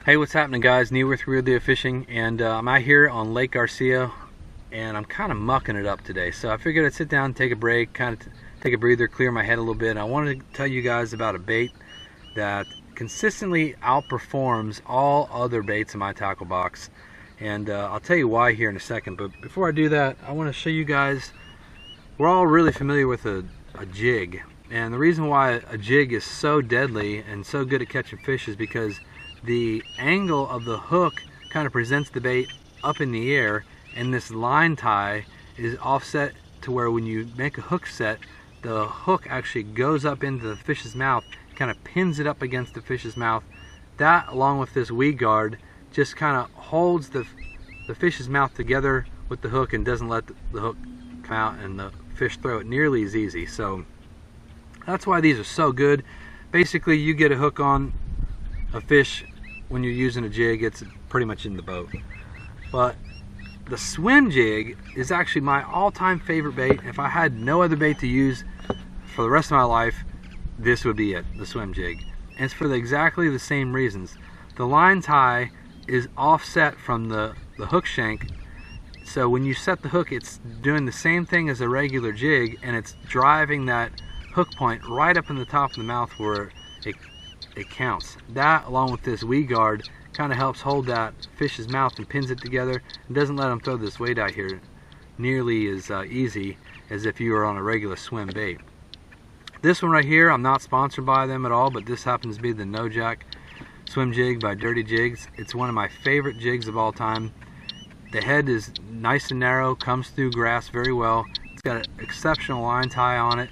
Hey, what's happening, guys? Neil with Real Deal Fishing, and I'm out here on Lake Garcia, and I'm kind of mucking it up today. So I figured I'd sit down, take a break, kind of take a breather, clear my head a little bit. And I wanted to tell you guys about a bait that consistently outperforms all other baits in my tackle box, and I'll tell you why here in a second. But before I do that, I want to show you guys. We're all really familiar with a jig, and the reason why a jig is so deadly and so good at catching fish is because the angle of the hook kind of presents the bait up in the air, and this line tie is offset to where when you make a hook set, the hook actually goes up into the fish's mouth, kind of pins it up against the fish's mouth. That, along with this weed guard, just kind of holds the fish's mouth together with the hook and doesn't let the hook come out and the fish throw it nearly as easy. So that's why these are so good. Basically, you get a hook on a fish when you're using a jig, it's pretty much in the boat. But the swim jig is actually my all-time favorite bait. If I had no other bait to use for the rest of my life, this would be it, the swim jig. And it's for exactly the same reasons. The line tie is offset from the hook shank, so when you set the hook, it's doing the same thing as a regular jig, and it's driving that hook point right up in the top of the mouth where it counts. That, along with this weed guard, kind of helps hold that fish's mouth and pins it together and doesn't let them throw this weight out here nearly as easy as if you were on a regular swim bait. This one right here, I'm not sponsored by them at all, but this happens to be the No Jack swim jig by Dirty Jigs. It's one of my favorite jigs of all time. The head is nice and narrow, comes through grass very well. It's got an exceptional line tie on it.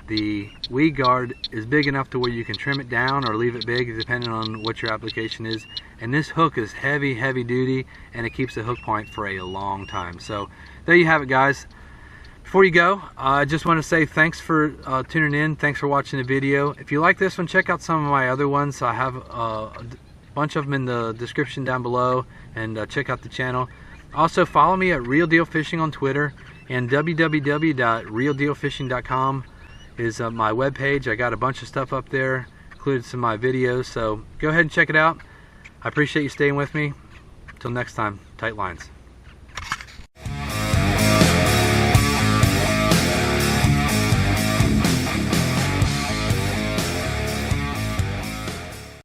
The weed guard is big enough to where you can trim it down or leave it big depending on what your application is. And this hook is heavy duty, and it keeps the hook point for a long time. So there you have it, guys. Before you go, I just want to say thanks for tuning in. Thanks for watching the video. If you like this one, check out some of my other ones. I have a bunch of them in the description down below, and check out the channel. Also, follow me at Real Deal Fishing on Twitter, and www.realdealfishing.com is my webpage. I got a bunch of stuff up there, included some of my videos, so go ahead and check it out. I appreciate you staying with me. Until next time, tight lines.